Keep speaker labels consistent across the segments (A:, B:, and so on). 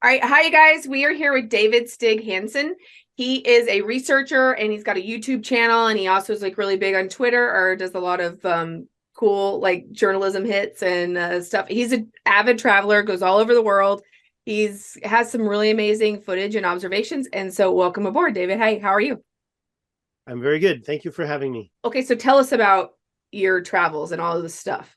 A: All right, hi you guys. We are here with David Stig Hansen. He is a researcher and he's got a YouTube channel, and he also is like really big on Twitter or does a lot of cool like journalism hits and stuff. He's an avid traveler, goes all over the world. He's has some really amazing footage and observations. And so welcome aboard, David. Hey, how are you?
B: I'm very good. Thank you for having me.
A: Okay, so tell us about your travels and all of this stuff.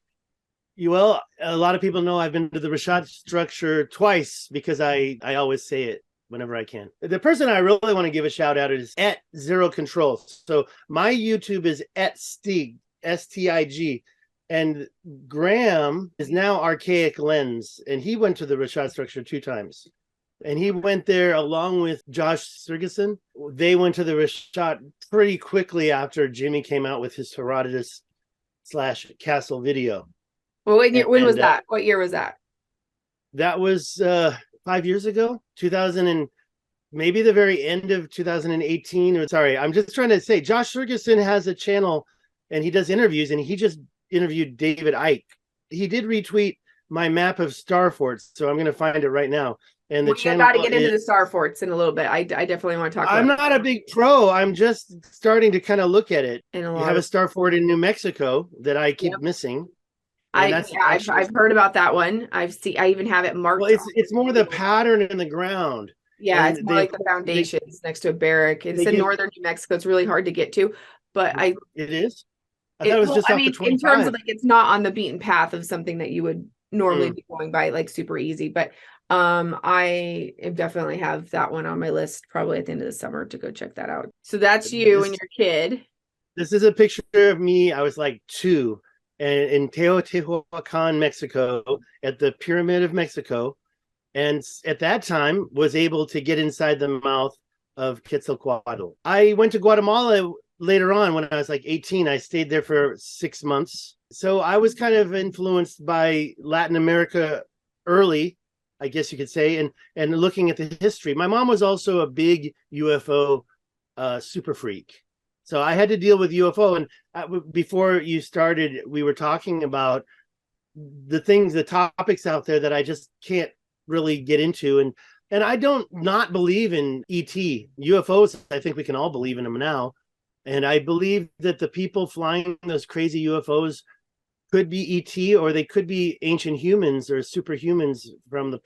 B: Well, a lot of people know I've been to the Richat Structure twice because I always say it whenever I can. The person I really want to give a shout out is at Zero Control. So my YouTube is at Stig, Stig, and Graham is now Archaic Lens, and he went to the Richat Structure 2 times. And he went there along with Josh Sergeson. They went to the Richat pretty quickly after Jimmy came out with his Herodotus / Castle video.
A: Well, when was that? What year was that?
B: That was 5 years ago, 2000 and maybe the very end of 2018. Or sorry, I'm just trying to say Josh Sergeson has a channel and he does interviews, and he just interviewed David Icke. He did retweet my map of star forts, so I'm going to find it right now. And the channel
A: got to get into the star forts in a little bit. I definitely want to talk about
B: I'm not a big pro. I'm just starting to kind of look at it.
A: You
B: have a star fort in New Mexico that I keep missing.
A: I've heard about that one. I even have it marked.
B: Well, it's more the pattern in the ground.
A: Yeah, it's more like the foundations next to a barrack. It's in northern New Mexico. It's really hard to get to, but
B: it is. I thought it was just off the 25.
A: In terms of like, it's not on the beaten path of something that you would normally be going by, like super easy. But I definitely have that one on my list, probably at the end of the summer, to go check that out. So that's you and your kid.
B: This is a picture of me. I was like 2. And in Teotihuacan, Mexico, at the Pyramid of Mexico, and at that time was able to get inside the mouth of Quetzalcoatl. I went to Guatemala later on when I was like 18. I stayed there for 6 months. So I was kind of influenced by Latin America early, I guess you could say, and looking at the history. My mom was also a big UFO super freak. So I had to deal with UFO. And before you started, we were talking about the topics out there that I just can't really get into. And I don't not believe in ET. UFOs, I think we can all believe in them now. And I believe that the people flying those crazy UFOs could be ET, or they could be ancient humans or superhumans from the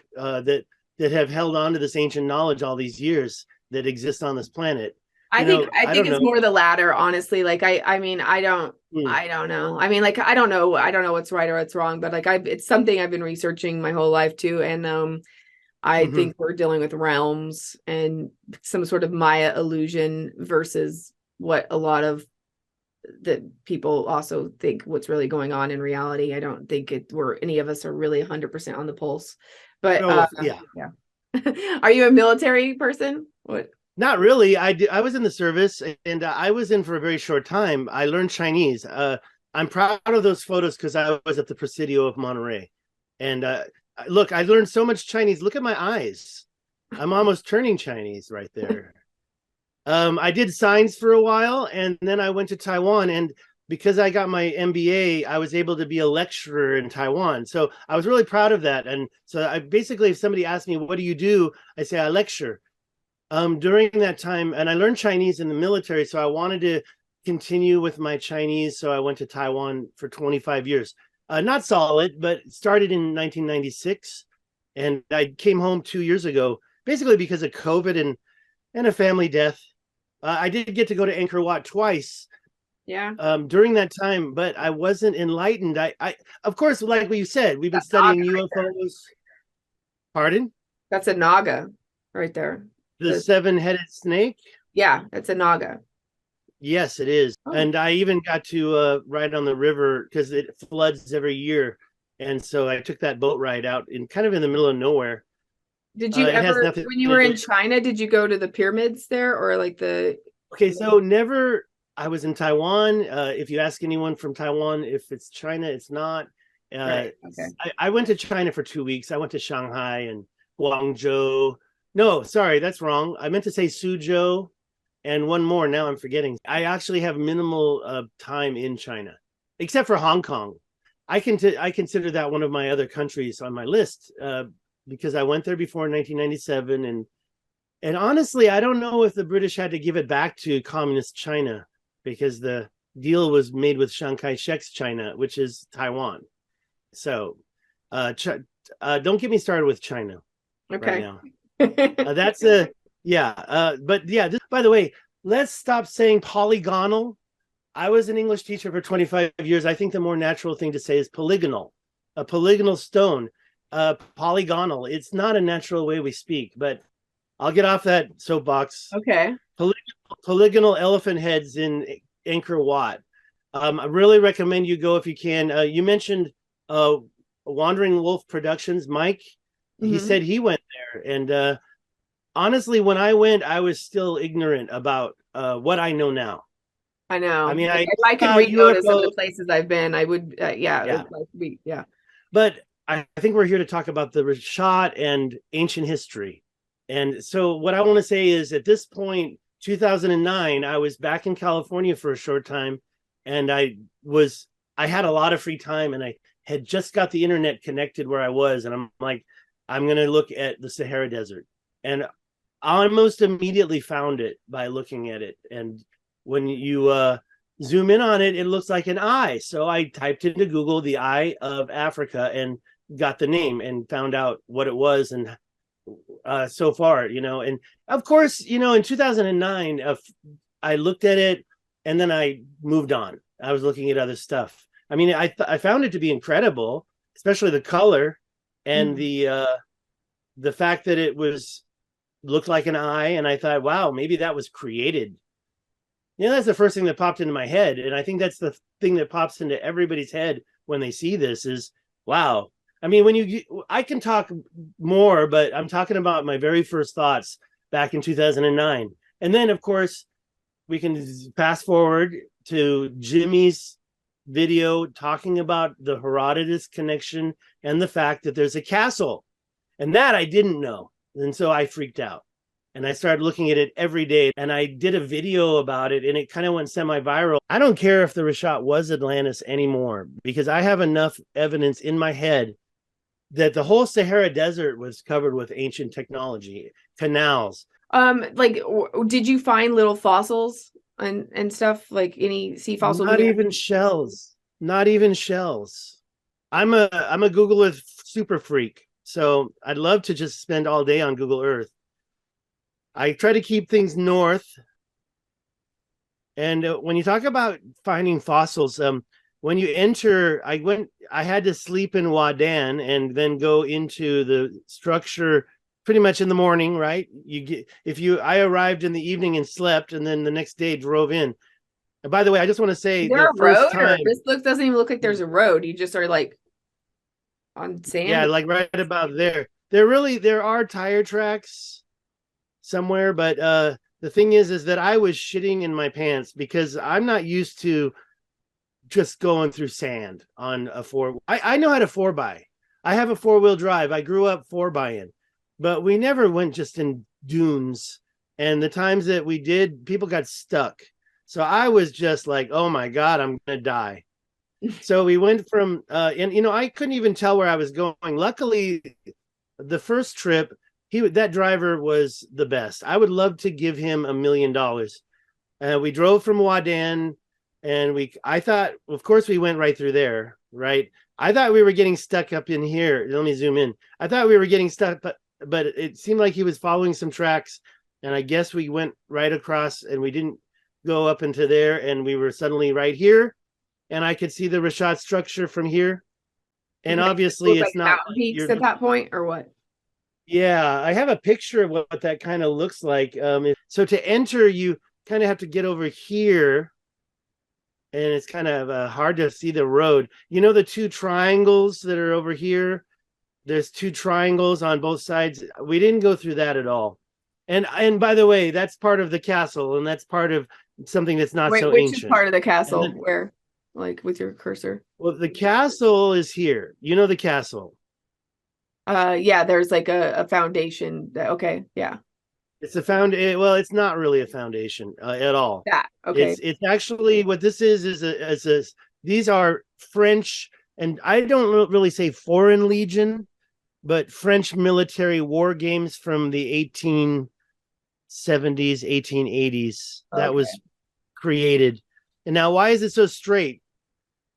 B: that have held on to this ancient knowledge all these years that exist on this planet.
A: I think it's more the latter, honestly. Like I mean, I don't know. I mean, like I don't know what's right or what's wrong, but like it's something I've been researching my whole life too. And I think we're dealing with realms and some sort of Maya illusion versus what a lot of the people also think what's really going on in reality. I don't think any of us are really 100% on the pulse. But yeah. Are you a military person? What?
B: Not really. I was in the service, and I was in for a very short time. I learned Chinese. I'm proud of those photos because I was at the Presidio of Monterey. And look, I learned so much Chinese. Look at my eyes. I'm almost turning Chinese right there. I did signs for a while, and then I went to Taiwan. And because I got my MBA, I was able to be a lecturer in Taiwan. So I was really proud of that. And so I basically, if somebody asked me, what do you do? I say, I lecture. During that time, and I learned Chinese in the military, so I wanted to continue with my Chinese, so I went to Taiwan for 25 years. Not solid, but started in 1996, and I came home 2 years ago, basically because of COVID and a family death. I did get to go to Angkor Wat twice.
A: Yeah.
B: During that time, but I wasn't enlightened. I of course, like what you said, we've been studying UFOs. Right. Pardon?
A: That's a Naga right there.
B: The 7-headed snake?
A: Yeah, it's a Naga.
B: Yes, it is. Oh. And I even got to ride on the river because it floods every year. And so I took that boat ride out in kind of in the middle of nowhere.
A: Did you ever, when you were in China, did you go to the pyramids there or like the...
B: Okay, so never. I was in Taiwan. If you ask anyone from Taiwan, if it's China, it's not.
A: Right. Okay.
B: I went to China for 2 weeks. I went to Shanghai and Guangzhou. No, sorry, that's wrong. I meant to say Suzhou and one more. Now I'm forgetting. I actually have minimal time in China, except for Hong Kong. I consider that one of my other countries on my list. because I went there before 1997, and honestly, I don't know if the British had to give it back to communist China, because the deal was made with Chiang Kai-shek's China, which is Taiwan. So don't get me started with China right now. That's a but yeah, by the way, let's stop saying polygonal. I was an English teacher for 25 years. I think the more natural thing to say is polygonal. A polygonal stone. Polygonal. It's not a natural way we speak, but I'll get off that soapbox.
A: Okay.
B: Polygonal elephant heads in Angkor Wat. I really recommend you go if you can. You mentioned Wandering Wolf Productions, Mike. He said he went there, and honestly, when I went, I was still ignorant about what I know now.
A: I know.
B: I mean,
A: if I could read notice of the places I've been, I would. Yeah.
B: But I think we're here to talk about the Richat and ancient history. And so what I want to say is, at this point, 2009, I was back in California for a short time, and I had a lot of free time, and I had just got the internet connected where I was, and I'm like, I'm going to look at the Sahara Desert. And I almost immediately found it by looking at it. And when you zoom in on it, it looks like an eye. So I typed into Google the Eye of Africa and got the name and found out what it was. And so far, and of course, in 2009, I looked at it and then I moved on. I was looking at other stuff. I mean, I found it to be incredible, especially the color and the fact that it looked like an eye. And I thought, wow, maybe that was created. That's the first thing that popped into my head. And I think that's the thing that pops into everybody's head when they see this is, wow. I mean, I can talk more, but I'm talking about my very first thoughts back in 2009. And then, of course, we can fast forward to Jimmy's video talking about the Herodotus connection and the fact that there's a castle. And that I didn't know. And so I freaked out. And I started looking at it every day. And I did a video about it, and it kind of went semi-viral. I don't care if the Richat was Atlantis anymore, because I have enough evidence in my head that the whole Sahara Desert was covered with ancient technology, canals.
A: Did you find little fossils and stuff, like any sea fossils?
B: Not even shells. Not even shells. I'm a Google Earth super freak, so I'd love to just spend all day on Google Earth. I try to keep things north. And when you talk about finding fossils, when you enter, I had to sleep in Wadan and then go into the structure pretty much in the morning, right? I arrived in the evening and slept, and then the next day drove in. And by the way, I just want to say,
A: there a road? This doesn't even look like there's a road. You just are like on sand.
B: Yeah, like right about there. There are tire tracks somewhere, but the thing is that I was shitting in my pants because I'm not used to just going through sand on a I know how to 4x. I have a 4-wheel drive. I grew up 4x-ing, but we never went just in dunes. And the times that we did, people got stuck. So I was just like, oh my God, I'm gonna die. So we went from and I couldn't even tell where I was going. Luckily, the first trip, that driver was the best. I would love to give him $1 million. We drove from Wadan, and I thought, of course, we went right through there, right? I thought we were getting stuck up in here. Let me zoom in. I thought we were getting stuck, but it seemed like he was following some tracks, and I guess we went right across, and we didn't go up into there, and we were suddenly right here, and I could see the Richat Structure from here. And obviously, it's not
A: peaks at that point, or what?
B: Yeah, I have a picture of what that kind of looks like. So to enter, you kind of have to get over here, and it's kind of hard to see the road. The two triangles that are over here? There's two triangles on both sides. We didn't go through that at all. And by the way, that's part of the castle, and that's part of something that's not so ancient.
A: Which is part of the castle? Where, like, with your cursor?
B: Well, the castle is here. The castle.
A: Yeah, there's like a foundation. Okay, yeah.
B: It's well, it's not really a foundation at all.
A: Yeah, okay.
B: It's actually, what this is these are French, and I don't really say foreign legion, but French military war games from the 1870s, 1880s. That was created. And now, why is it so straight?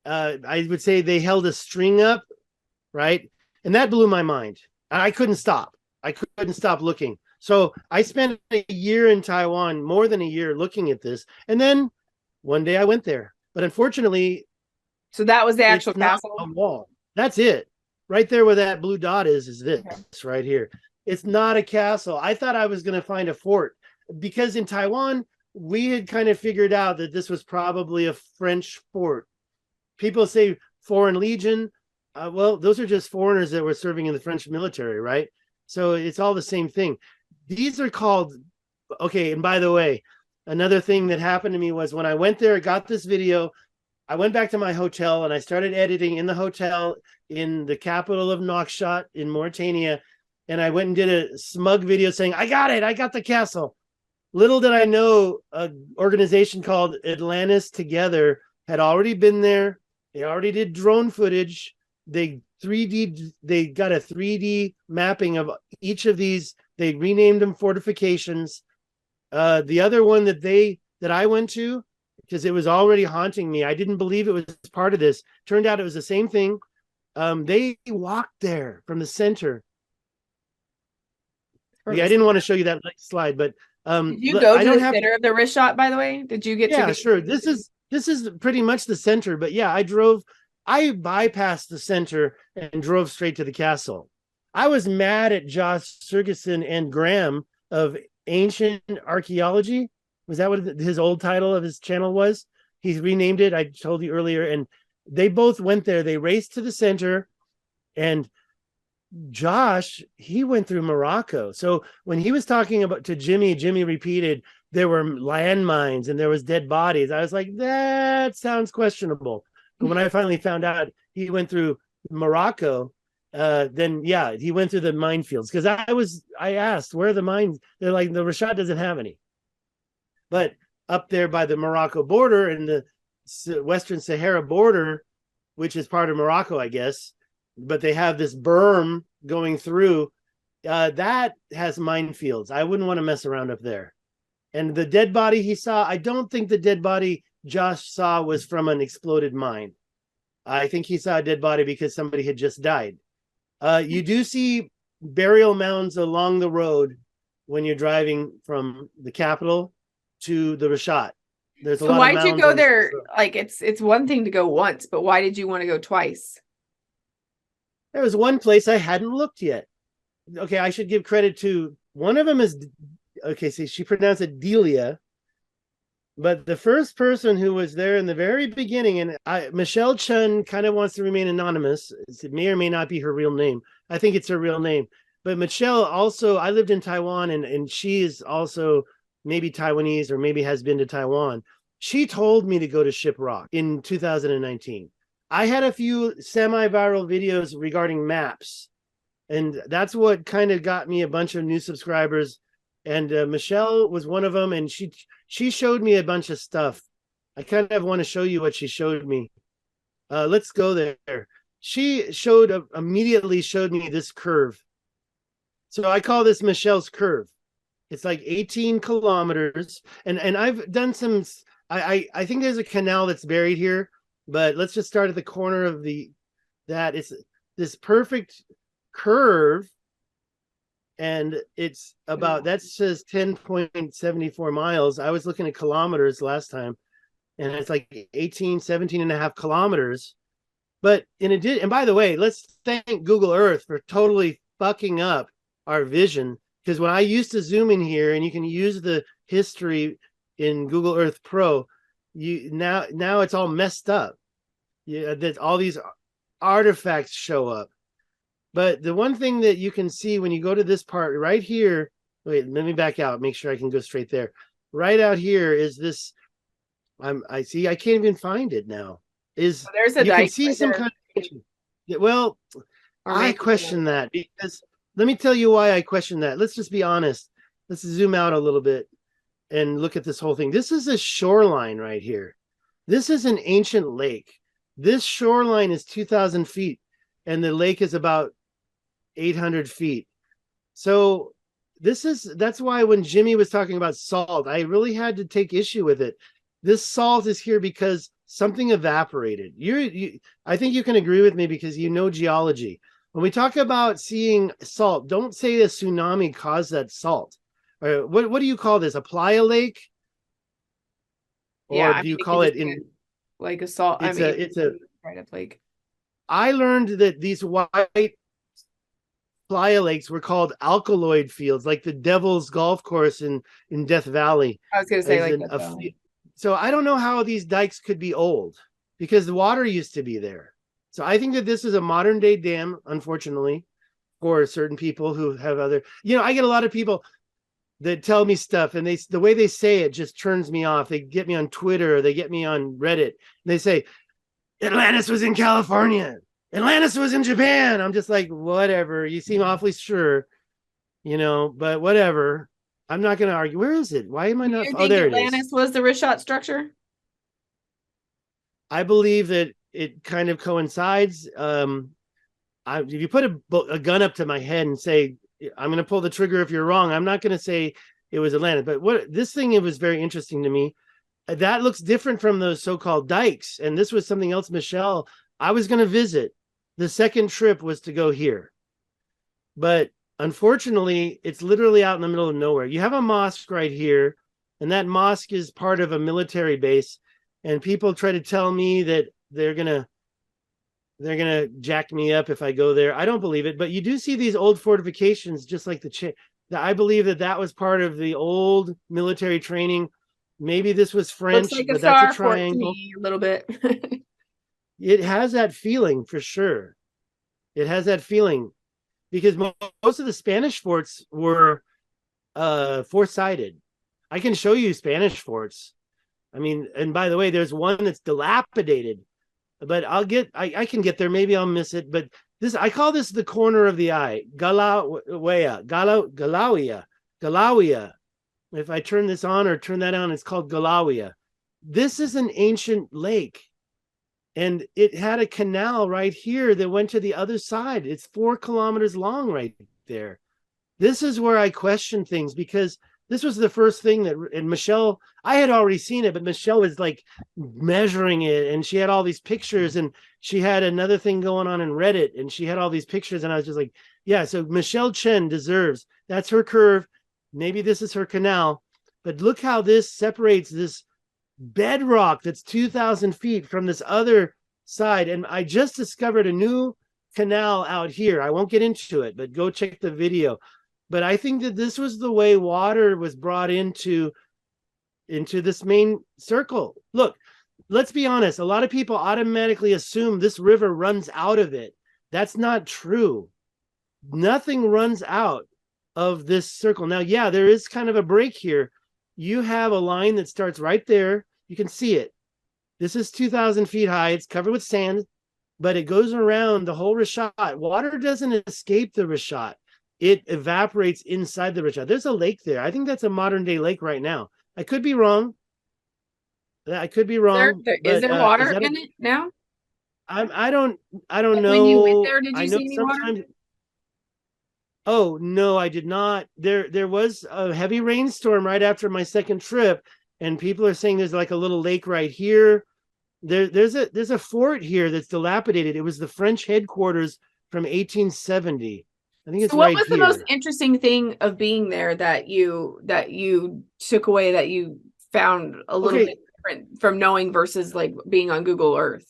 B: I would say they held a string up, right? And that blew my mind. I couldn't stop. I couldn't stop looking. So I spent a year in Taiwan, more than a year, looking at this. And then one day I went there. But unfortunately,
A: so that was the actual castle.
B: A wall. That's it. Right there where that blue dot is this right here. It's not a castle. I thought I was going to find a fort because in Taiwan, we had kind of figured out that this was probably a French fort. People say Foreign Legion. Well, those are just foreigners that were serving in the French military, right? So it's all the same thing. These are called, okay, and by the way, another thing that happened to me was when I went there, got this video, I went back to my hotel and I started editing in the hotel in the capital of Nouakchott in Mauritania. And I went and did a smug video saying, I got it, I got the castle. Little did I know, an organization called Atlantis Together had already been there. They already did drone footage. They got a 3D mapping of each of these. They renamed them fortifications. The other one that I went to, because it was already haunting me, I didn't believe it was part of this. Turned out it was the same thing. They walked there from the center. Yeah, I didn't want to show you that next slide, but
A: did you go to the center of the Richat, by the way? Did you get to?
B: Yeah, sure. This is pretty much the center, but yeah, I bypassed the center and drove straight to the castle. I was mad at Josh Sergeson and Graham of Ancient Archaeology. Was that what his old title of his channel was? He's renamed it. I told you earlier. And they both went there. They raced to the center. And Josh, he went through Morocco. So when he was talking about to Jimmy repeated there were landmines and there was dead bodies. I was like, that sounds questionable. But when I finally found out he went through Morocco, then yeah, he went through the minefields. Because I asked, where are the mines? They're like, the Richat doesn't have any. But up there by the Morocco border and the Western Sahara border, which is part of Morocco, I guess, but they have this berm going through, that has minefields. I wouldn't want to mess around up there. And the dead body he saw, I don't think the dead body Josh saw was from an exploded mine. I think he saw a dead body because somebody had just died. You do see burial mounds along the road when you're driving from the capital to the Richat. There's a lot of mounds.
A: Why'd you go there? Like it's one thing to go once, but why did you want to go twice?
B: There was one place I hadn't looked yet. Okay, I should give credit to one of them is okay, see, she pronounced it Delia. But the first person who was there in the very beginning, and Michelle Chun kind of wants to remain anonymous. It may or may not be her real name. I think it's her real name. But Michelle also, I lived in Taiwan, and she is also maybe Taiwanese or maybe has been to Taiwan. She told me to go to Shiprock in 2019. I had a few semi-viral videos regarding maps, and that's what kind of got me a bunch of new subscribers. And Michelle was one of them, and she showed me a bunch of stuff. I kind of want to show you what she showed me. Let's go there. She immediately showed me this curve. So I call this Michelle's curve. It's like 18 kilometers. And I've done some, I think there's a canal that's buried here, but let's just start at the corner of that. It's this perfect curve. And it's about, that says 10.74 miles. I was looking at kilometers last time, and it's like 17 and a half kilometers. But and by the way, let's thank Google Earth for totally fucking up our vision. Because when I used to zoom in here, and you can use the history in Google Earth Pro, now it's all messed up. That all these artifacts show up. But the one thing that you can see when you go to this part right here, wait, let me back out, make sure I can go straight there. Right out here is this, I see, I can't even find it now. There's a you can see right some there. Kind of, well, I question that because let me tell you why I question that. Let's just be honest. Let's zoom out a little bit and look at this whole thing. This is a shoreline right here. This is an ancient lake. This shoreline is 2,000 feet and the lake is about 800 feet. So that's why when Jimmy was talking about salt, I really had to take issue with it. This salt is here because something evaporated. I think you can agree with me because you know geology. When we talk about seeing salt, don't say a tsunami caused that salt. Or what do you call this? A playa lake?
A: Yeah,
B: Or
A: I
B: do
A: mean,
B: you
A: it could
B: call
A: just
B: it
A: be
B: in
A: like a salt. I
B: it's
A: mean,
B: a
A: right up like.
B: I learned that these white playa lakes were called alkaloid fields, like the Devil's Golf Course in Death Valley.
A: I was gonna say like that though.
B: So I don't know how these dikes could be old because the water used to be there. So I think that this is a modern day dam, unfortunately, for certain people who have other. I get a lot of people that tell me stuff, and the way they say it just turns me off. They get me on Twitter, or they get me on Reddit, and they say Atlantis was in California. Atlantis was in Japan. I'm just like, whatever. You seem awfully sure, but whatever. I'm not going to argue. Where is it? Why am I
A: Do
B: not?
A: you
B: Oh,
A: think
B: there it
A: Atlantis
B: is.
A: was the Richat structure?
B: I believe that it kind of coincides. If you put a gun up to my head and say, I'm going to pull the trigger if you're wrong, I'm not going to say it was Atlantis. But this thing, it was very interesting to me. That looks different from those so-called dikes. And this was something else, Michelle, I was going to visit. The second trip was to go here. But unfortunately, it's literally out in the middle of nowhere. You have a mosque right here, and that mosque is part of a military base. And people try to tell me that they're gonna jack me up if I go there. I don't believe it, but you do see these old fortifications, just like I believe that was part of the old military training. Maybe this was French,
A: Looks like a
B: but that's a
A: starport to
B: triangle.
A: me a little bit.
B: It has that feeling for sure. It has that feeling because most of the Spanish forts were four-sided. I can show you Spanish forts. I mean, and by the way, there's one that's dilapidated, but I can get there. Maybe I'll miss it. But I call this the corner of the eye. Galawia. If I turn this on or turn that on, it's called Galawia. This is an ancient lake. And it had a canal right here that went to the other side. It's 4 kilometers long right there. This is where I question things because this was the first thing and Michelle, I had already seen it, but Michelle was like measuring it and she had all these pictures and she had another thing going on in Reddit and she had all these pictures and I was just like, yeah, so Michelle Chen deserves, that's her curve. Maybe this is her canal, but look how this separates this bedrock that's 2,000 feet from this other side. And I just discovered a new canal out here. I won't get into it, but go check the video. But I think that this was the way water was brought into this main circle. Look, let's be honest. A lot of people automatically assume this river runs out of it. That's not true. Nothing runs out of this circle. Now, yeah, there is kind of a break here. You have a line that starts right there. You can see it. This is 2,000 feet high. It's covered with sand, but it goes around the whole Richat. Water doesn't escape the Richat. It evaporates inside the Richat. There's a lake there. I think that's a modern day lake right now. I could be wrong.
A: Is there water in it now?
B: I don't know.
A: When you went there, did you see any
B: sometimes.
A: water?
B: Oh no, I did not. There was a heavy rainstorm right after my second trip, and people are saying there's like a little lake right here. There's a fort here that's dilapidated. It was the French headquarters from 1870. I think it's
A: what
B: right
A: was
B: here.
A: the most interesting thing of being there that you took away that you found a little bit different from knowing versus like being on Google Earth?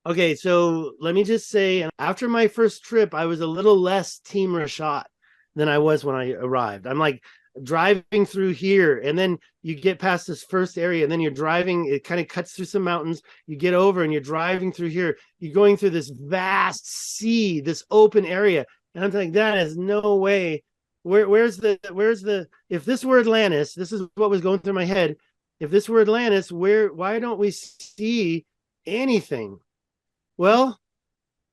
B: Okay, so let me just say, after my first trip, I was a little less Team Richat than I was when I arrived. I'm like driving through here, and then you get past this first area, and then you're driving, it kind of cuts through some mountains. You get over, and you're driving through here. You're going through this vast sea, this open area. And I'm thinking, that is no way. Where's the, if this were Atlantis, this is what was going through my head. If this were Atlantis, why don't we see anything? Well,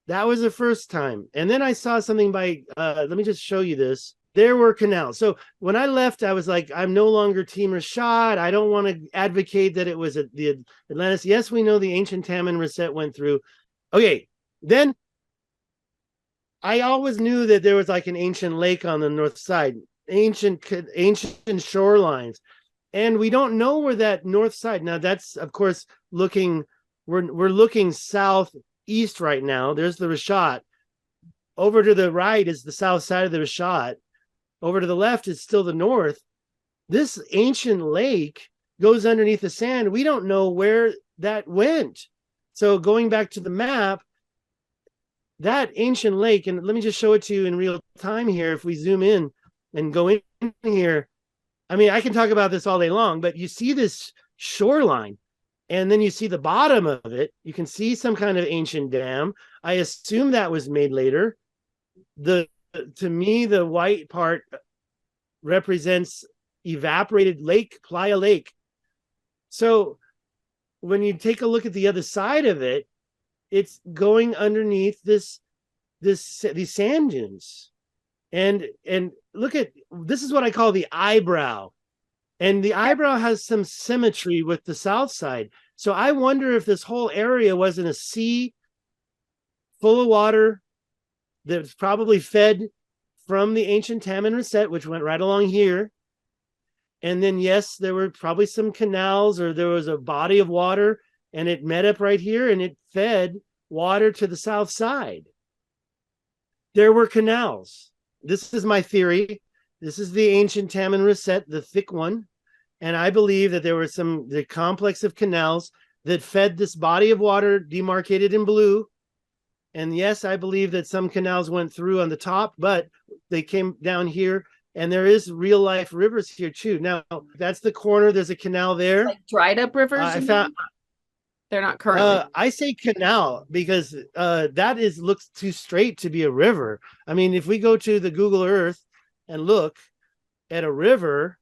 B: that was the first time. And then I saw something by, let me just show you this. There were canals. So when I left, I was like, I'm no longer Team Richat. I don't want to advocate that it was the Atlantis. Yes, we know the ancient Taman Reset went through. Okay, then I always knew that there was like an ancient lake on the north side, ancient shorelines, and we don't know where that north side. Now that's of course looking. We're looking southeast right now. There's the Richat. Over to the right is the south side of the Richat. Over to the left is still the north. This ancient lake goes underneath the sand. We don't know where that went. So going back to the map, that ancient lake, and let me just show it to you in real time here. If we zoom in and go in here, I mean, I can talk about this all day long, but you see this shoreline, and then you see the bottom of it. You can see some kind of ancient dam. I assume that was made later. To me, the white part represents evaporated lake, Playa Lake. So when you take a look at the other side of it, it's going underneath these sand dunes. And look at, this is what I call the eyebrow. And the eyebrow has some symmetry with the south side. So I wonder if this whole area wasn't a sea full of water that was probably fed from the ancient Taman Reset, which went right along here. And then, yes, there were probably some canals, or there was a body of water, and it met up right here, and it fed water to the south side. There were canals. This is my theory. This is the ancient Taman Reset, the thick one. And I believe that there were the complex of canals that fed this body of water demarcated in blue. And yes, I believe that some canals went through on the top, but they came down here. And there is real life rivers here too. Now that's the corner. There's a canal there.
A: Like dried up rivers.
B: I found
A: they're not currently.
B: I say canal because that looks too straight to be a river. I mean, if we go to the Google Earth and look at a river,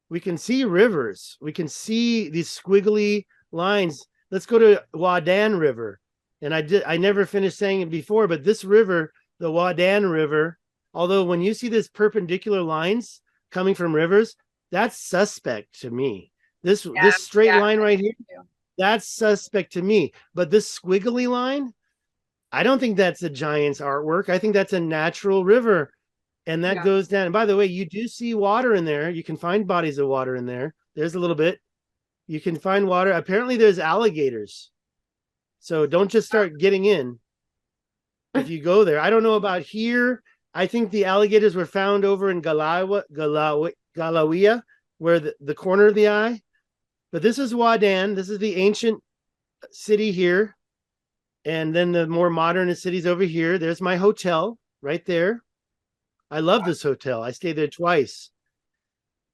B: we can see rivers. We can see these squiggly lines. Let's go to Wadan River. And I never finished saying it before, but this river, the Wadan River, although when you see this perpendicular lines coming from rivers, that's suspect to me. This straight line right here, that's suspect to me. But this squiggly line, I don't think that's a giant's artwork. I think that's a natural river. And that goes down. And by the way, you do see water in there. You can find bodies of water in there. There's a little bit. You can find water. Apparently there's alligators. So don't just start getting in if you go there. I don't know about here. I think the alligators were found over in Galawia, where the corner of the eye. But this is Wadan. This is the ancient city here. And then the more modern cities over here. There's my hotel right there. I love this hotel. I stayed there twice.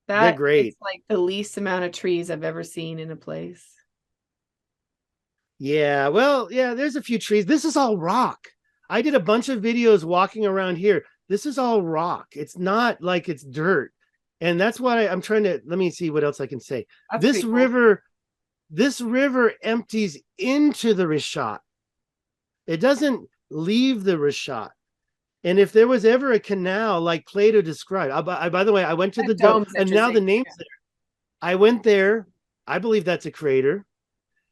B: They're great.
A: It's like the least amount of trees I've ever seen in a place.
B: Yeah, well, yeah, there's a few trees. This is all rock. I did a bunch of videos walking around here. This is all rock. It's not like it's dirt. And that's why I'm trying to, let me see what else I can say. This river empties into the Richat. It doesn't leave the Richat. And if there was ever a canal like Plato described, by the way, I went to the dome, and now the name's there. I went there. I believe that's a crater.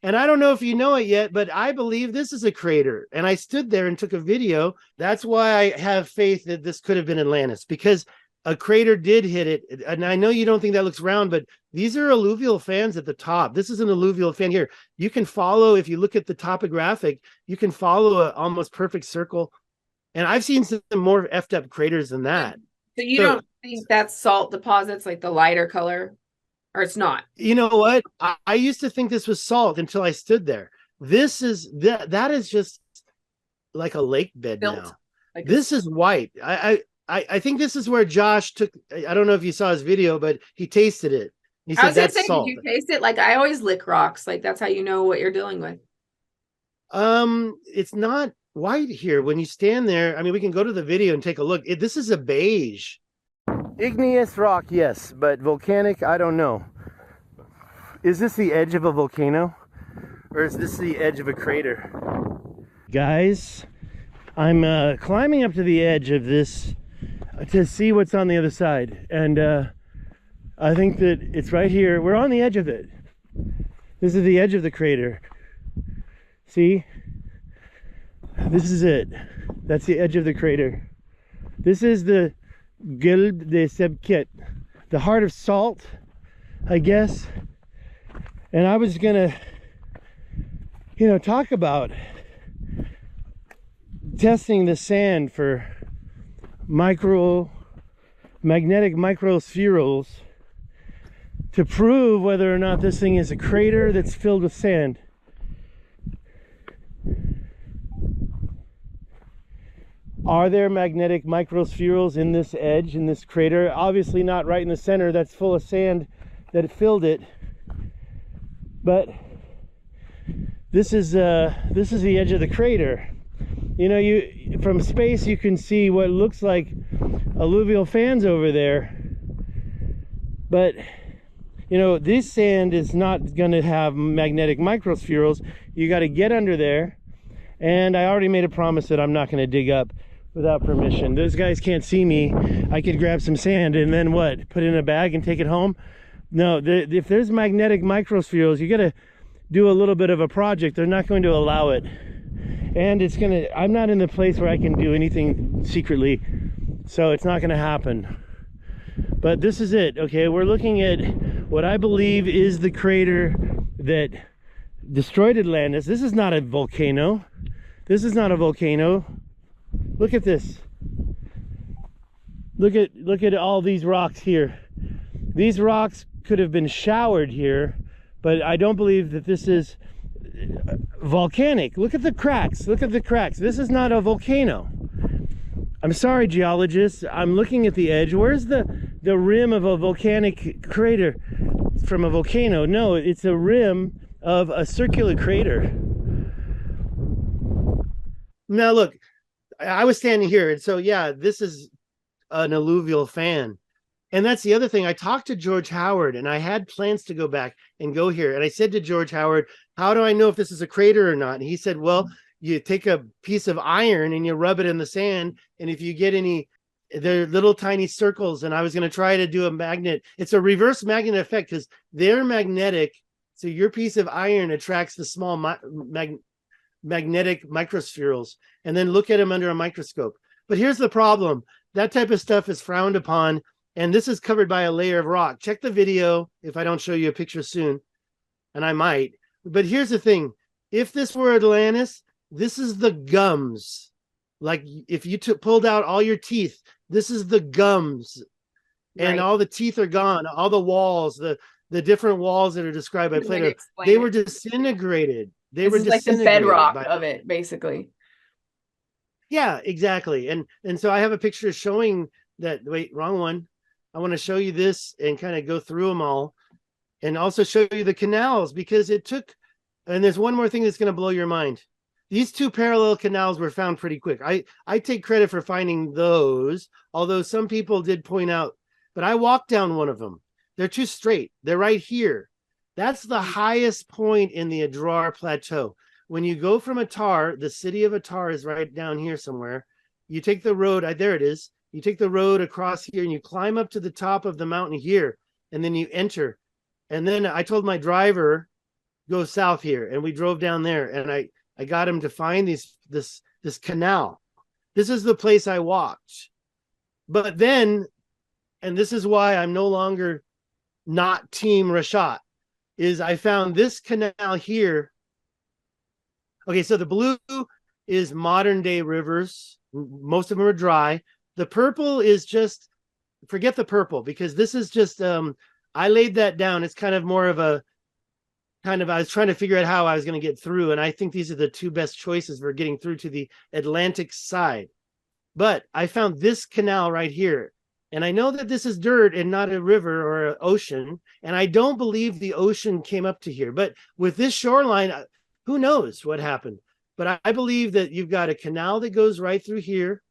B: And I don't know if you know it yet, but I believe this is a crater. And I stood there and took a video. That's why I have faith that this could have been Atlantis, because a crater did hit it. And I know you don't think that looks round, but these are alluvial fans at the top. This is an alluvial fan here. You can follow, if you look at the topographic, you can follow an almost perfect circle. And I've seen some more effed up craters than that.
A: So you don't think that's salt deposits, like the lighter color? Or it's not?
B: You know what? I used to think this was salt until I stood there. This is that is just like a lake bed now. Like this is white. I think this is where Josh took. I don't know if you saw his video, but he tasted it. He said that's salt.
A: Did you taste it? Like I always lick rocks. Like that's how you know what you're dealing with.
B: It's not white here. When you stand there, I mean, we can go to the video and take a look. This is a beige. Igneous rock, yes, but volcanic, I don't know. Is this the edge of a volcano? Or is this the edge of a crater? Guys, I'm climbing up to the edge of this to see what's on the other side. And I think that it's right here. We're on the edge of it. This is the edge of the crater. See? This is it. That's the edge of the crater. This is the Gueule de Sebket, the heart of salt, I guess. And I was gonna, you know, talk about testing the sand for magnetic microspherules to prove whether or not this thing is a crater that's filled with sand. Are there magnetic microspherules in this edge, in this crater? Obviously not right in the center. That's full of sand that filled it. But this is the edge of the crater. You know, from space you can see what looks like alluvial fans over there. But you know, this sand is not going to have magnetic microspherules. You got to get under there. And I already made a promise that I'm not going to dig up without permission. Those guys can't see me. I could grab some sand and then what? Put it in a bag and take it home? No, if there's magnetic microspherules, you got to do a little bit of a project. They're not going to allow it. And I'm not in the place where I can do anything secretly. So it's not going to happen. But this is it, okay? We're looking at what I believe is the crater that destroyed Atlantis. This is not a volcano. This is not a volcano. Look at this. Look at all these rocks here. These rocks could have been showered here, but I don't believe that this is volcanic. Look at the cracks. Look at the cracks. This is not a volcano. I'm sorry, geologists. I'm looking at the edge. Where's the rim of a volcanic crater from a volcano? No, it's a rim of a circular crater. Now look, I was standing here, and so yeah, this is an alluvial fan. And that's the other thing. I talked to George Howard, and I had plans to go back and go here. And I said to George Howard, how do I know if this is a crater or not? And he said, well, you take a piece of iron and you rub it in the sand, and if you get any, they're little tiny circles. And I was going to try to do a magnet. It's a reverse magnet effect because they're magnetic. So your piece of iron attracts the small magnetic microspherules, and then look at them under a microscope. But here's the problem. That type of stuff is frowned upon, and this is covered by a layer of rock. Check the video if I don't show you a picture soon, and I might. But here's the thing. If this were Atlantis, this is the gums. Like if you pulled out all your teeth, this is the gums. Right. And all the teeth are gone. All the walls, the different walls that are described by Plato, they were disintegrated. They were
A: like the bedrock of it, basically.
B: Yeah, exactly. And so I have a picture showing that. Wait, wrong one. I want to show you this and kind of go through them all, and also show you the canals, because it took. And there's one more thing that's going to blow your mind. These two parallel canals were found pretty quick. I take credit for finding those, although some people did point out. But I walked down one of them. They're too straight. They're right here. That's the highest point in the Adrar Plateau. When you go from Attar, the city of Attar is right down here somewhere. You take the road, there it is. You take the road across here and you climb up to the top of the mountain here, and then you enter. And then I told my driver, go south here, and we drove down there, and I got him to find this canal. This is the place I walked. But then, and this is why I'm no longer not Team Richat, is I found this canal here. Okay, so the blue is modern day rivers. Most of them are dry. The purple is just, forget the purple, because this is just, I laid that down. It's kind of more of a, I was trying to figure out how I was going to get through. And I think these are the two best choices for getting through to the Atlantic side. But I found this canal right here. And I know that this is dirt and not a river or an ocean. And I don't believe the ocean came up to here. But with this shoreline, who knows what happened? But I believe that you've got a canal that goes right through here.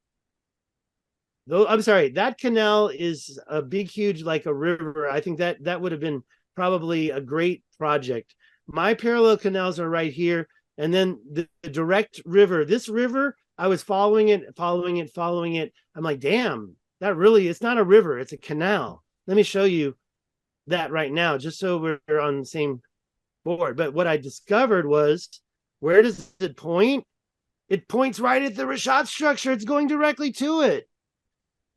B: Though I'm sorry, that canal is a big, huge, like a river. I think that would have been probably a great project. My parallel canals are right here. And then the direct river, this river, I was following it. I'm like, damn, that really, it's not a river, it's a canal. Let me show you that right now, just so we're on the same board. But what I discovered was, where does it point? It points right at the Richat structure. It's going directly to it.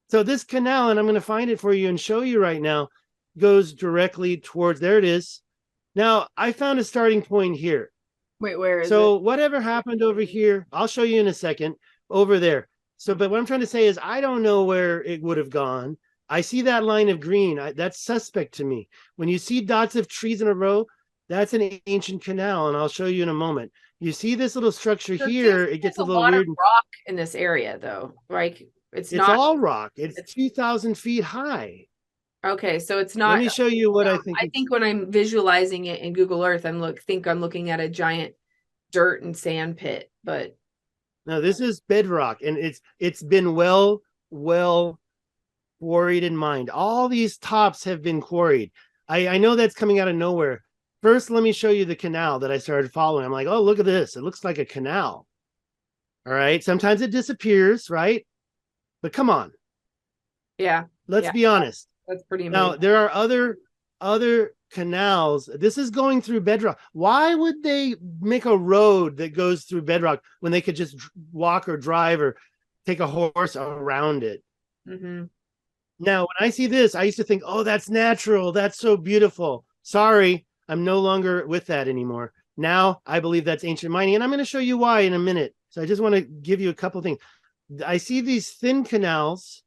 B: So this canal, and I'm going to find it for you and show you right now, goes directly towards, there it is. Now, I found a starting point here.
A: Wait, where is it?
B: So whatever happened over here, I'll show you in a second, over there. So, but what I'm trying to say is I don't know where it would have gone. I see that line of green. That's suspect to me. When you see dots of trees in a row, that's an ancient canal, and I'll show you in a moment. You see this little structure here, it gets a little weird.
A: Rock in this area, though, right?
B: It's all rock. It's 2,000 feet high.
A: Okay, so it's not.
B: Let me show you what I think.
A: I think when I'm visualizing it in Google Earth, I'm looking at a giant dirt and sand pit, but
B: no, this is bedrock, and it's been well quarried and mined. All these tops have been quarried. I know that's coming out of nowhere. First, let me show you the canal that I started following. I'm like, oh, look at this. It looks like a canal. All right. Sometimes it disappears, right? But come on.
A: Yeah.
B: Let's be honest.
A: That's pretty amazing.
B: Now, there are other canals. This is going through bedrock. Why would they make a road that goes through bedrock when they could just walk or drive or take a horse around it?
A: Mm-hmm.
B: Now, when I see this, I used to think, oh, that's natural. That's so beautiful. Sorry, I'm no longer with that anymore. Now, I believe that's ancient mining, and I'm going to show you why in a minute. So I just want to give you a couple things. I see these thin canals,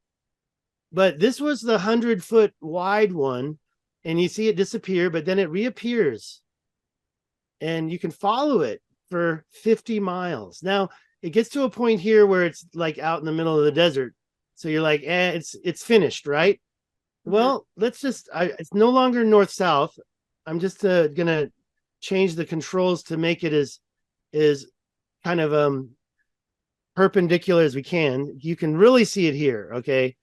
B: but this was the 100-foot wide one, and you see it disappear, but then it reappears, and you can follow it for 50 miles. Now, it gets to a point here where it's like out in the middle of the desert. So you're like, it's finished, right? Mm-hmm. Well, it's no longer north-south. I'm just gonna change the controls to make it as kind of perpendicular as we can. You can really see it here, okay?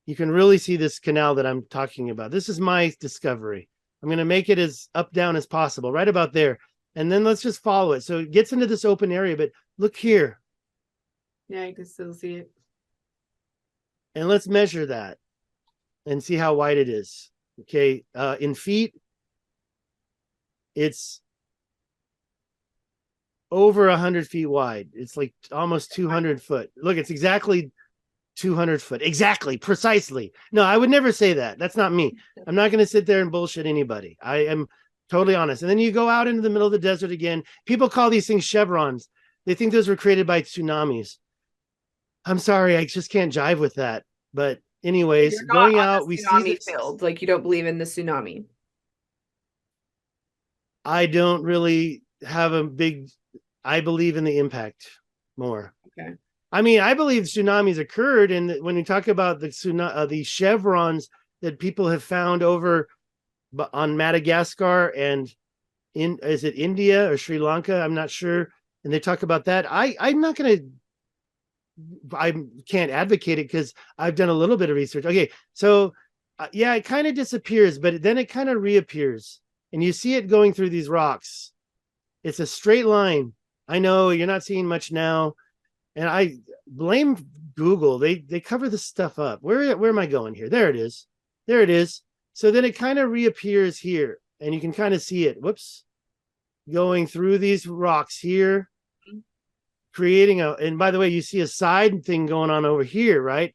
B: You can really see this canal that I'm talking about. This is my discovery. I'm gonna make it as up down as possible, right about there. And then let's just follow it. So it gets into this open area, but look here.
A: Yeah, you can still see it.
B: And let's measure that and see how wide it is. Okay, in feet, it's over 100 feet wide. It's like almost 200 foot. Look, it's exactly 200 foot. Exactly, precisely. No, I would never say that. That's not me. I'm not going to sit there and bullshit anybody. I am totally honest. And then you go out into the middle of the desert again. People call these things chevrons. They think those were created by tsunamis. I'm sorry, I just can't jive with that. But anyways, going out, we see this
A: field. Like, you don't believe in the tsunami.
B: I don't really have I believe in the impact more.
A: Okay.
B: I mean, I believe tsunamis occurred, and when you talk about the chevrons that people have found over on Madagascar and is it India or Sri Lanka? I'm not sure. And they talk about that. I'm not going to. I can't advocate it because I've done a little bit of research. Okay, so yeah, it kind of disappears, but then it kind of reappears, and you see it going through these rocks. It's a straight line. I know you're not seeing much now, and I blame Google. They cover this stuff up. Where am I going here? There it is. There it is. So then it kind of reappears here, and you can kind of see it. Whoops, going through these rocks here. Creating and by the way, you see a side thing going on over here, right?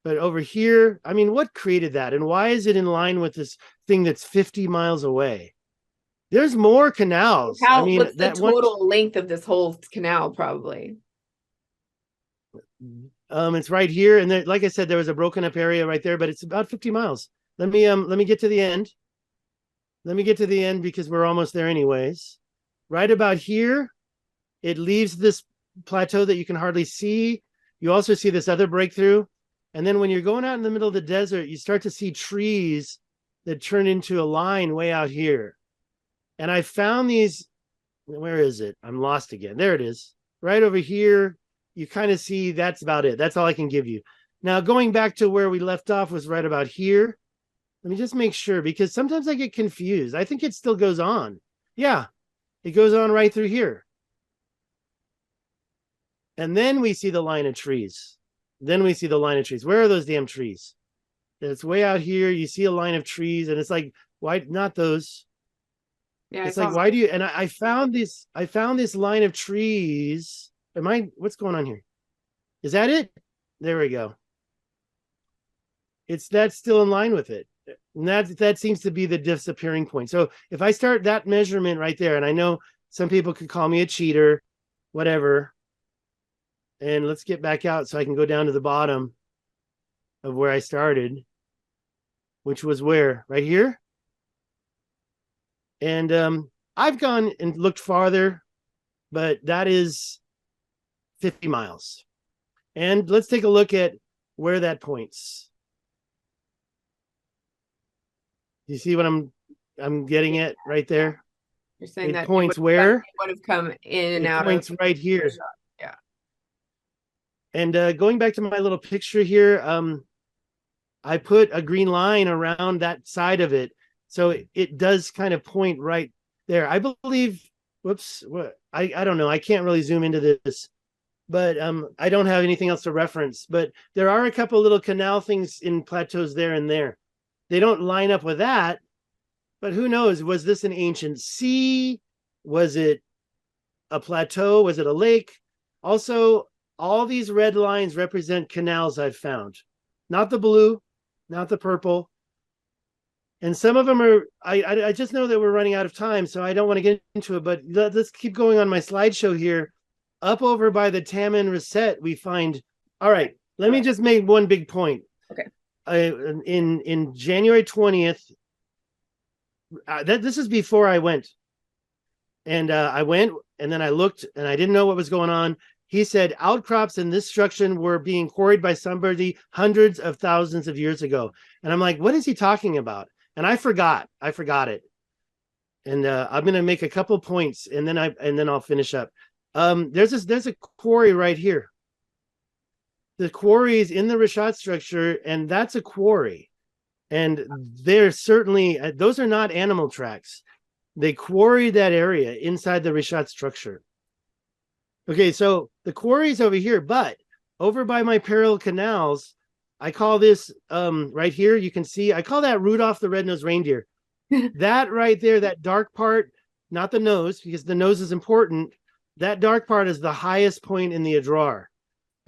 B: But over here, I mean, what created that? And why is it in line with this thing that's 50 miles away? There's more canals.
A: What's the total length of this whole canal, probably?
B: It's right here. And there, like I said, there was a broken up area right there, but it's about 50 miles. Let me get to the end. Let me get to the end because we're almost there anyways. Right about here, it leaves this plateau that you can hardly see. You also see this other breakthrough. And then when you're going out in the middle of the desert, you start to see trees that turn into a line way out here. And I found these, where is it? I'm lost again. There it is. Right over here. You kind of see that's about it. That's all I can give you. Now, going back to where we left off was right about here. Let me just make sure because sometimes I get confused. I think it still goes on. Yeah, it goes on right through here. And then we see the line of trees. Then we see the line of trees. Where are those damn trees? It's way out here. You see a line of trees, and it's like, why not those? Yeah, it's like, why do you? And I found this line of trees what's going on here? Is that it? There we go. That's still in line with it. And that seems to be the disappearing point. So if I start that measurement right there, and I know some people could call me a cheater, whatever. And let's get back out so I can go down to the bottom of where I started, which was where? Right here? And I've gone and looked farther, but that is 50 miles. And let's take a look at where that points. You see what I'm getting at right there?
A: You're saying
B: it
A: that
B: points where?
A: It would have come in and out.
B: It points right here.
A: Yeah.
B: And going back to my little picture here, I put a green line around that side of it. So it does kind of point right there. I believe, whoops, what I don't know. I can't really zoom into this, but I don't have anything else to reference. But there are a couple little canal things in plateaus there and there. They don't line up with that, but who knows? Was this an ancient sea? Was it a plateau? Was it a lake? Also, all these red lines represent canals I've found, not the blue, not the purple. And some of them are, I just know that we're running out of time, so I don't want to get into it, but let's keep going on my slideshow here. Up over by the Taman Reset, we find, all right, let me just make one big point.
A: Okay.
B: In January 20th, this is before I went. And I went and then I looked and I didn't know what was going on. He said outcrops in this structure were being quarried by somebody hundreds of thousands of years ago. And I'm like, what is he talking about? And I forgot it. And I'm going to make a couple points and then I'll finish up. There's a quarry right here. The quarry is in the Richat structure, and that's a quarry. And they're certainly, those are not animal tracks. They quarried that area inside the Richat structure. Okay, so the quarry's over here, but over by my parallel canals, I call this right here, you can see, I call that Rudolph the Red-Nosed Reindeer. That right there, that dark part, not the nose, because the nose is important. That dark part is the highest point in the Adrar.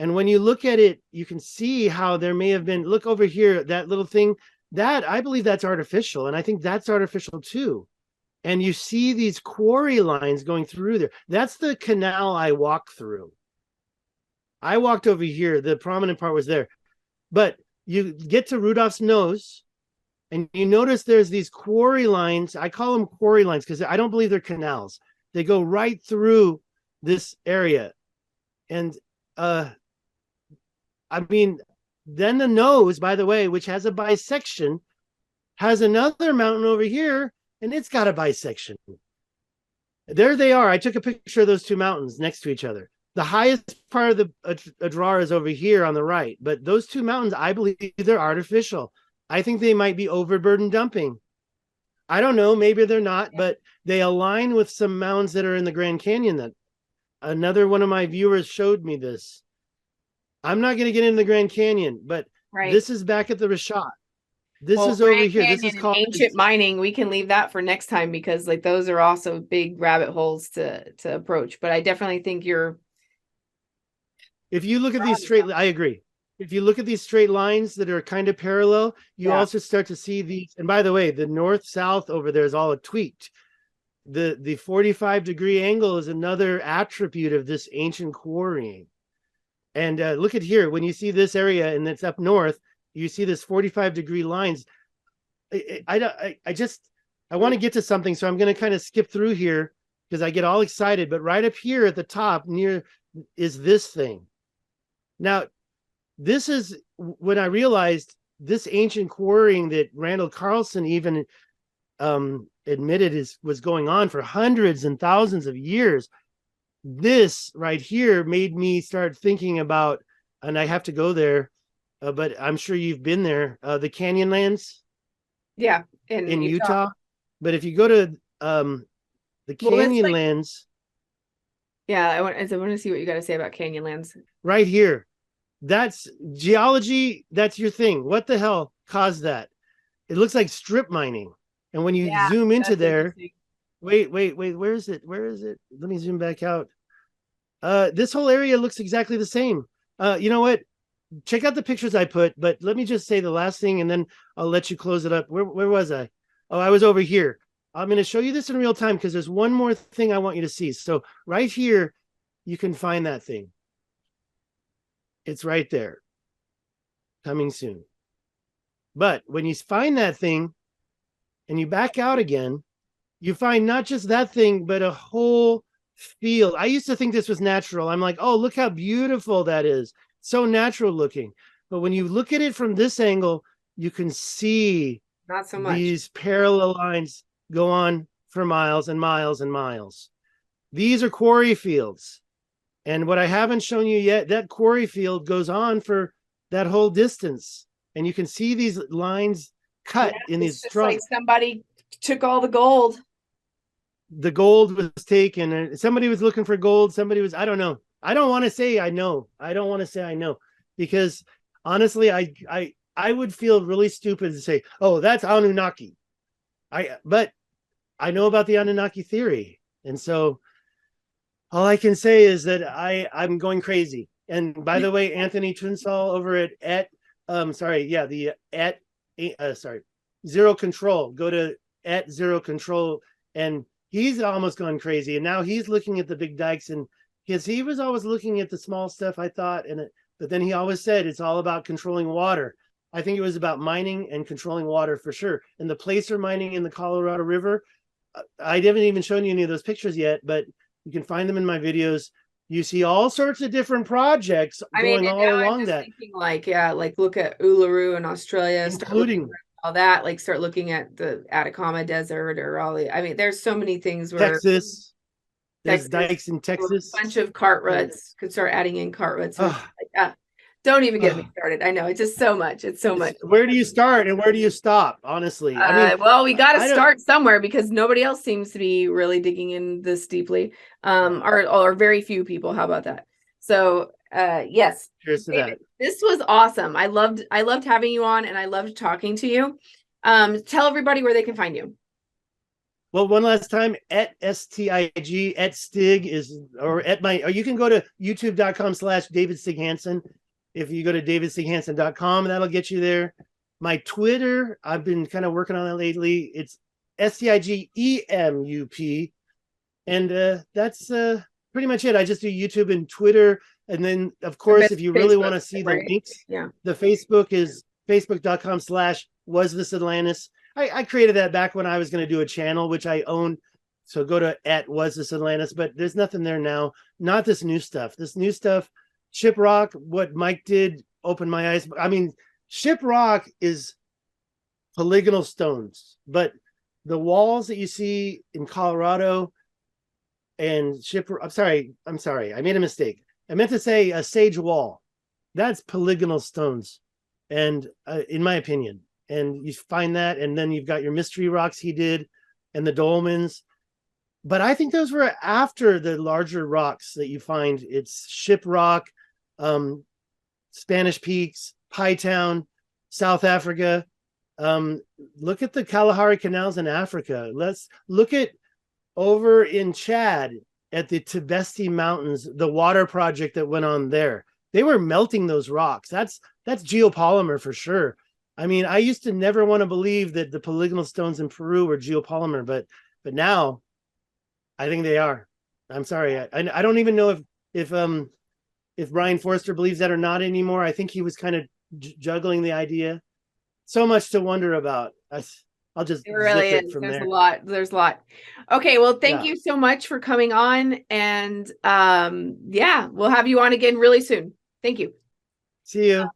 B: And when you look at it, you can see how there may have been, look over here, that little thing, that I believe that's artificial. And I think that's artificial too. And you see these quarry lines going through there. That's the canal I walked through. I walked over here. The prominent part was there. But you get to Rudolph's nose, and you notice there's these quarry lines. I call them quarry lines because I don't believe they're canals. They go right through this area. And I mean, then the nose, by the way, which has a bisection, has another mountain over here, and it's got a bisection. There they are. I took a picture of those two mountains next to each other. The highest part of the Adrar is over here on the right, but those two mountains, I believe they're artificial. I think they might be overburden dumping. I don't know. Maybe they're not, but they align with some mounds that are in the Grand Canyon. That another one of my viewers showed me this. I'm not going to get into the Grand Canyon, but this is back at the Richat. This is over here. This is called
A: ancient mining. We can leave that for next time because like those are also big rabbit holes to approach. But I definitely think you're.
B: If you look at these straight, I agree. If you look at these straight lines that are kind of parallel, you also start to see these. And by the way, the north-south over there is all tweaked. The 45-degree angle is another attribute of this ancient quarrying. And look at here, when you see this area and it's up north, you see this 45-degree lines. I want to get to something, so I'm going to kind of skip through here because I get all excited. But right up here at the top near is this thing. Now, this is when I realized this ancient quarrying that Randall Carlson even admitted was going on for hundreds and thousands of years. This right here made me start thinking about, and I have to go there, but I'm sure you've been there, the Canyonlands.
A: Yeah,
B: in Utah. But if you go to the Canyonlands.
A: Yeah, I want to see what you got to say about Canyonlands.
B: Right here. That's geology. That's your thing. What the hell caused that? It looks like strip mining. And when you zoom into there, wait. Where is it? Let me zoom back out. This whole area looks exactly the same. You know what? Check out the pictures I put, but let me just say the last thing and then I'll let you close it up. Where was I? Oh, I was over here. I'm going to show you this in real time because there's one more thing I want you to see. So right here, you can find that thing. It's right there. Coming soon. But when you find that thing and you back out again, you find not just that thing, but a whole field. I used to think this was natural. I'm like, oh, look how beautiful that is. So natural looking. But when you look at it from this angle, you can see
A: not so much.
B: These parallel lines go on for miles and miles and miles. These are quarry fields. And what I haven't shown you yet, that quarry field goes on for that whole distance. And you can see these lines cut in these strong.
A: Like somebody took all the gold.
B: The gold was taken, and somebody was looking for gold. Somebody was, I don't know. I don't want to say I know. I don't want to say I know, because honestly, I would feel really stupid to say, oh, that's Anunnaki. But I know about the Anunnaki theory. And so all I can say is that I'm going crazy. And by the way, Anthony Trinsall over at Zero Control, go to @Zero Control, and he's almost gone crazy. And now he's looking at the big dikes, and he was always looking at the small stuff, I thought, but then he always said it's all about controlling water. I think it was about mining and controlling water for sure. And the placer mining in the Colorado River, I haven't even shown you any of those pictures yet, but you can find them in my videos. You see all sorts of different projects going all along that.
A: Like, yeah, like look at Uluru in Australia,
B: including
A: all that. Like start looking at the Atacama Desert or all the. I mean, there's so many things where
B: Texas. There's dikes in Texas.
A: A bunch of Cartwrights. Could start adding in Cartwrights. Don't even get me started. I know it's just so much. It's so much.
B: Where do you start and where do you stop? Honestly,
A: I mean, well, we got to start somewhere because nobody else seems to be really digging in this deeply, or very few people. How about that? So, yes,
B: cheers to that.
A: This was awesome. I loved having you on, and I loved talking to you. Tell everybody where they can find you.
B: Well, one last time, @STIG, @Stig is, or you can go to youtube.com/David Stig Hansen. If you go to davidstighansen.com, that'll get you there. My Twitter, I've been kind of working on that lately. It's STIGEMUP. And that's pretty much it. I just do YouTube and Twitter. And then, of course, if you really want to see the links, the Facebook is facebook.com/WasThisAtlantis. I created that back when I was going to do a channel, which I own. So go to @WasThisAtlantis, but there's nothing there now. Not this new stuff. This new stuff, Shiprock, what Mike did opened my eyes. I mean, Shiprock is polygonal stones, but the walls that you see in Colorado and I'm sorry, I made a mistake. I meant to say a sage wall. That's polygonal stones, and in my opinion, and you find that, and then you've got your mystery rocks he did, and the dolmens. But I think those were after the larger rocks that you find. It's Shiprock, Spanish Peaks, Hightown, South Africa. Look at the Kalahari canals in Africa. Let's look at over in Chad at the Tibesti Mountains, the water project that went on there. They were melting those rocks. That's geopolymer for sure. I mean, I used to never want to believe that the polygonal stones in Peru were geopolymer, but now I think they are. I'm sorry. I don't even know if Brian Forster believes that or not anymore. I think he was kind of juggling the idea. So much to wonder about. I'll just
A: it really
B: zip
A: is.
B: it from
A: There's
B: there.
A: There's a lot. Okay, well, thank you so much for coming on, and we'll have you on again really soon. Thank you.
B: See you.